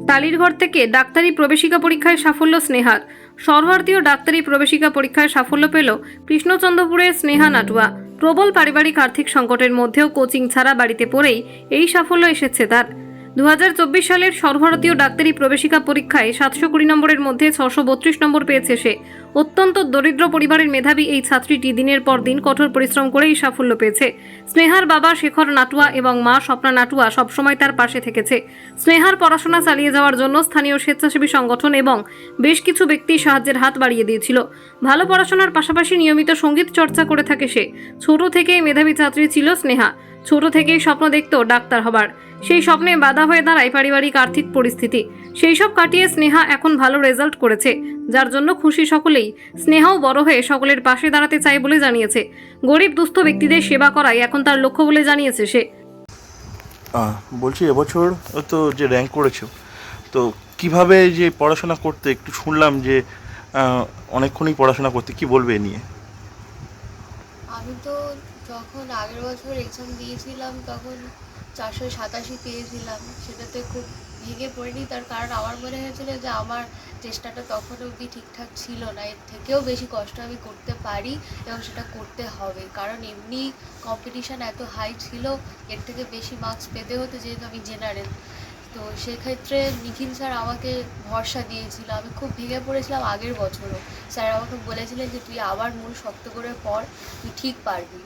টালিরঘর থেকে ডাক্তারি প্রবেশিকা পরীক্ষায় সাফল্য স্নেহার। সর্বভারতীয় ডাক্তারি প্রবেশিকা পরীক্ষায় সাফল্য পেল কৃষ্ণচন্দ্রপুরের স্নেহা নাটুয়া। প্রবল পারিবারিক আর্থিক সংকটের মধ্যেও কোচিং ছাড়া বাড়িতে পড়েই এই সাফল্য এসেছে তার। 2024 সালের সর্বভারতীয় ডাক্তারি প্রবেশিকা পরীক্ষায় 720 নম্বরের মধ্যে 632 নম্বর পেয়েছে সে। অত্যন্ত দরিদ্র পরিবারের মেধাবী এই ছাত্রীটি দিনের পর দিন কঠোর পরিশ্রম করেই সাফল্য পেয়েছে। স্নেহার বাবা শেখর নাটুয়া এবং মা স্বপ্না নাটুয়া সবসময় তার পাশে থেকেছে। স্নেহার পড়াশোনা চালিয়ে যাওয়ার জন্য স্থানীয় স্বেচ্ছাসেবী সংগঠন এবং বেশ কিছু ব্যক্তি সাহায্যের হাত বাড়িয়ে দিয়েছিল। ভালো পড়াশোনার পাশাপাশি নিয়মিত সঙ্গীত চর্চা করে থাকে সে। ছোট থেকেই মেধাবী ছাত্রী ছিল স্নেহা। ছোট থেকেই স্বপ্ন দেখত ডাক্তার হবার। সেই স্বপ্নে বাধা হয়ে দাঁড়ায় পারিবারিক আর্থিক পরিস্থিতি। সেই সব কাটিয়ে স্নেহা এখন ভালো রেজাল্ট করেছে, যার জন্য খুশি সকলেই। স্নেহাও বড় হয়ে সকলের পাশে দাঁড়াতে চায় বলে জানিয়েছে। গরিব দুস্থ ব্যক্তিদের সেবা করাই এখন তার লক্ষ্য বলে জানিয়েছে সে। বলছি এবছর তো যে র্যাঙ্ক করেছো, তো কিভাবে যে পড়াশোনা করতে, একটু শুনলাম যে অনেকক্ষণই পড়াশোনা করতে, কি বলবে এ নিয়ে? আমি তো যখন আগের বছর এক্সাম দিয়েছিলাম তখন 487 পেয়েছিলাম। সেটাতে খুব ভেঙে পড়িনি, তার কারণ আমার মনে হয়েছিল যে আমার চেষ্টাটা তখন অবধি ঠিকঠাক ছিল না, এর থেকেও বেশি কষ্ট আমি করতে পারি এবং সেটা করতে হবে। কারণ এমনি কম্পিটিশান এত হাই ছিল, এর থেকে বেশি মার্কস পেতে হতো যেহেতু আমি জেনারেল। তো সেক্ষেত্রে নিখিল স্যার আমাকে ভরসা দিয়েছিল। আমি খুব ভেঙে পড়েছিলাম আগের বছরও। স্যার আমাকে বলেছিলেন যে তুই আবার মন শক্ত করে পড়, তুই ঠিক পারবি।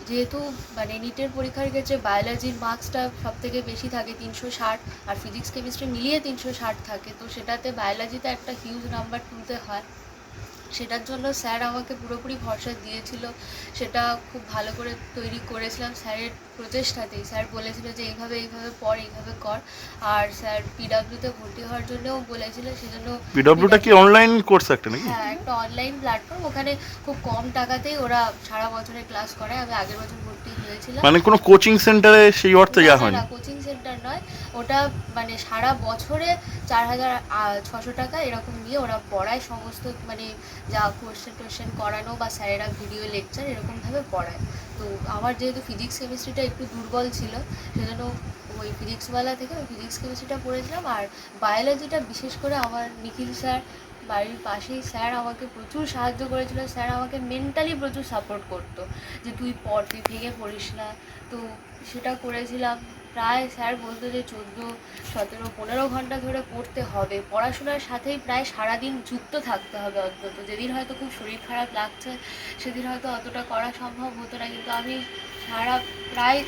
যেহেতু মানে নিটের পরীক্ষার ক্ষেত্রে বায়োলজির মার্কসটা সবথেকে বেশি থাকে 360, আর ফিজিক্স কেমিস্ট্রি মিলিয়ে 360 থাকে, তো সেটাতে বায়োলজিতে একটা হিউজ নাম্বার তুলতে হয়। সেটার জন্য স্যার আমাকে পুরোপুরি ভরসা দিয়েছিল। সেটা খুব ভালো করে তৈরি করেছিলাম স্যারের প্রচেষ্টাতেই। স্যার বলেছিল যে এইভাবে এইভাবে পড়, এইভাবে কর। আর স্যার পিডব্লিউতে ভর্তি হওয়ার জন্যও বলেছিল, সেজন্য। পিডব্লিউটা কি অনলাইন কোর্স একটা নাকি? হ্যাঁ, একটা অনলাইন প্ল্যাটফর্ম। ওখানে খুব কম টাকাতেই ওরা সারা বছরে ক্লাস করায়। আমি আগের বছর ভর্তি হয়েছিলাম। মানে কোনো কোচিং সেন্টারে সেই অর্থে যাওয়া হয়নি? না, কোচিং সেন্টার নয় ওটা, মানে সারা বছরে 4,600 টাকা এরকম নিয়ে ওরা পড়ায় সমস্ত, মানে যা কোশ্চেন করানো বা স্যারেরা ভিডিও লেকচার এরকমভাবে পড়ায়। তো আমার যেহেতু ফিজিক্স কেমিস্ট্রিটা একটু দুর্বল ছিল, সেজন্য ওই ফিজিক্সওয়ালা থেকে ওই ফিজিক্স কেমিস্ট্রিটা পড়েছিলাম। আর বায়োলজিটা বিশেষ করে আমার নিখিল স্যার, বাড়ির পাশেই স্যার, আমাকে প্রচুর সাহায্য করেছিল। স্যার আমাকে মেন্টালি প্রচুর সাপোর্ট করতো যে তুই পড়, তুই ভেঙে পড়িস না। তো সেটা করেছিলাম। প্রায় স্যার বলতো যে 14, 17, 15 ঘন্টা ধরে পড়তে হবে। পড়াশোনার সাথেই প্রায় সারাদিন যুক্ত থাকতে হবে অন্তত। যেদিন হয়তো খুব শরীর খারাপ লাগছে সেদিন হয়তো অতটা করা সম্ভব হতো না, কিন্তু আমি প্রায়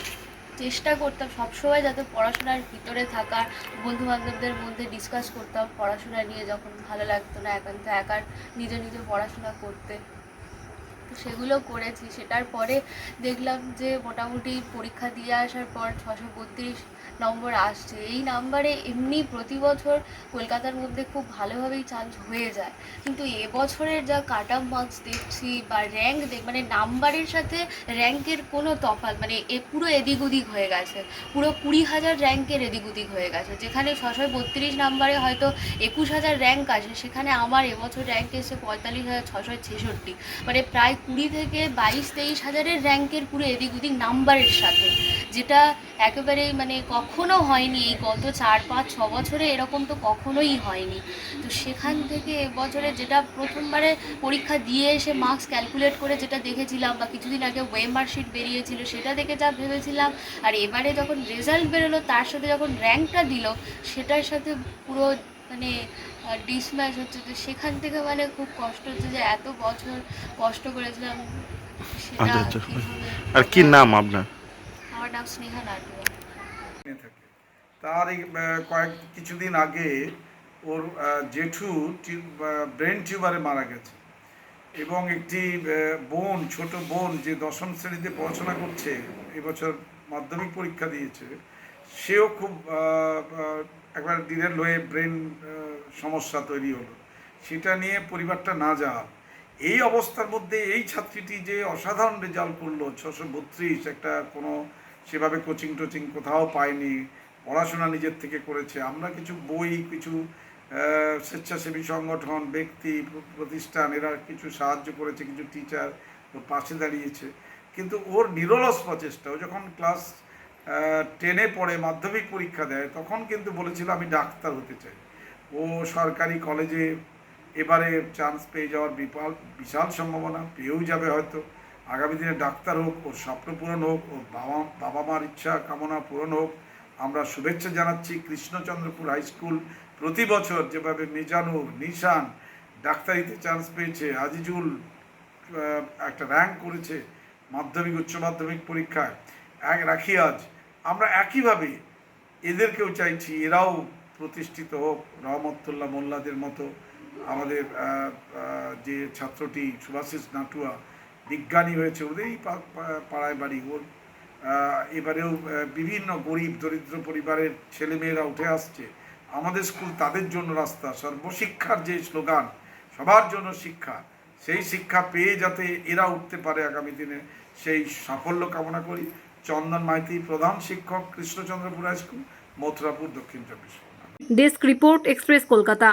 চেষ্টা করতাম সবসময় যাতে পড়াশোনার ভিতরে থাকার। বন্ধুবান্ধবদের মধ্যে ডিসকাস করতাম পড়াশোনা নিয়ে যখন ভালো লাগতো না একান্ত একার নিজে নিজে পড়াশোনা করতে। তো সেগুলো করেছি। সেটার পরে দেখলাম যে মোটামুটি পরীক্ষা দিয়ে আসার পর 632 নম্বর আসছে। এই নাম্বারে এমনি প্রতি বছর কলকাতার মধ্যে খুব ভালোভাবেই চান্স হয়ে যায়, কিন্তু এবছরের যা কাট অফ মার্কস দেখছি বা র্যাঙ্ক মানে নাম্বারের সাথে র্যাঙ্কের কোনো তফাৎ, মানে পুরো এদিক ওদিক হয়ে গেছে। পুরো 20,000 র্যাঙ্কের এদিক ওদিক হয়ে গেছে। যেখানে 632 নাম্বারে হয়তো 21,000 র্যাঙ্ক আসে, সেখানে আমার এবছর র্যাঙ্ক এসে 45,666। মানে প্রায় 20 থেকে 22-23 হাজারের র্যাঙ্কের পুরো এদিক ওদিক নাম্বারের সাথে, যেটা একেবারেই মানে কখনো হয়নি এই গত 4-5-6 বছরে, এরকম তো কখনোই হয়নি। তো সেখান থেকে এবছরে যেটা প্রথমবারে পরীক্ষা দিয়ে এসে মার্কস ক্যালকুলেট করে যেটা দেখেছিলাম, বা কিছুদিন আগে ওয়েমার্কশিট বেরিয়েছিল সেটা দেখে যা ভেবেছিলাম, আর এবারে যখন রেজাল্ট বেরোলো তার সাথে যখন র্যাঙ্কটা দিল সেটার সাথে পুরো মানে ডিসম্যাচ হচ্ছে। তো সেখান থেকে মানে খুব কষ্ট হচ্ছে যে এত বছর কষ্ট করেছিলাম সেটা। আচ্ছা। আর কি নাম আপনার? আমার নাম স্নেহা নাটুয়া। থাকে তার এই কিছুদিন আগে ওর জেঠু ব্রেন টিউমারে মারা গেছে, এবং একটি বোন, ছোট বোন যে 10ম শ্রেণীতে পড়াশোনা করছে, এবছর মাধ্যমিক পরীক্ষা দিয়েছে, সেও খুব একবার ডিরেল হয়ে ব্রেন সমস্যা তৈরি হলো। সেটা নিয়ে পরিবারটা না যাওয়া। এই অবস্থার মধ্যে এই ছাত্রীটি যে অসাধারণ রেজাল্ট করলো, 632, একটা কোনো সেভাবে কোচিং টোচিং কোথাও পায়নি, পড়াশোনা নিজের থেকে করেছে। আমরা কিছু বই, কিছু স্বেচ্ছাসেবী সংগঠন, ব্যক্তি, প্রতিষ্ঠান, এরা কিছু সাহায্য করেছে, কিছু টিচার ওর পাশে দাঁড়িয়েছে। কিন্তু ওর নিরলস প্রচেষ্টা, ও যখন ক্লাস 10-এ পড়ে মাধ্যমিক পরীক্ষা দেয় তখন কিন্তু বলেছিল আমি ডাক্তার হতে চাই। ও সরকারি কলেজে এবারে চান্স পেয়ে যাওয়ার বিশাল সম্ভাবনা, পেয়েও যাবে হয়তো। আগামী দিনে ডাক্তার হোক, ওর স্বপ্ন পূরণ হোক, ওর বাবা মার ইচ্ছা কামনা পূরণ হোক। আমরা শুভেচ্ছা জানাচ্ছি। কৃষ্ণচন্দ্রপুর হাই স্কুল প্রতি বছর যেভাবে মিজানুর, নিশান ডাক্তারিতে চান্স পেয়েছে, আজিজুল একটা র্যাঙ্ক করেছে মাধ্যমিক উচ্চ মাধ্যমিক পরীক্ষায়, রাখিয়াজ, আমরা একইভাবে এদেরকেও চাইছি এরাও প্রতিষ্ঠিত হোক। রহমতুল্লাহ মোল্লাদের মতো আমাদের যে ছাত্রটি সুভাষিস নাটুয়া বিজ্ঞানী হয়েছে, ওদেরই পাড়ায় বাড়ি ওর। এবারেও বিভিন্ন গরিব দরিদ্র পরিবারের ছেলেমেয়েরা উঠে আসছে। আমাদের স্কুল তাদের জন্য রাস্তা। সর্বশিক্ষার যে স্লোগান, সবার জন্য শিক্ষা, সেই শিক্ষা পেয়ে যাতে এরা উঠতে পারে আগামী দিনে, সেই সাফল্য কামনা করি। চন্দন মাইতি, প্রধান শিক্ষক, কৃষ্ণচন্দ্রপুর হাই স্কুল, মথুরাপুর, দক্ষিণ চব্বিশ Pargana. Desk report, express Kolkata.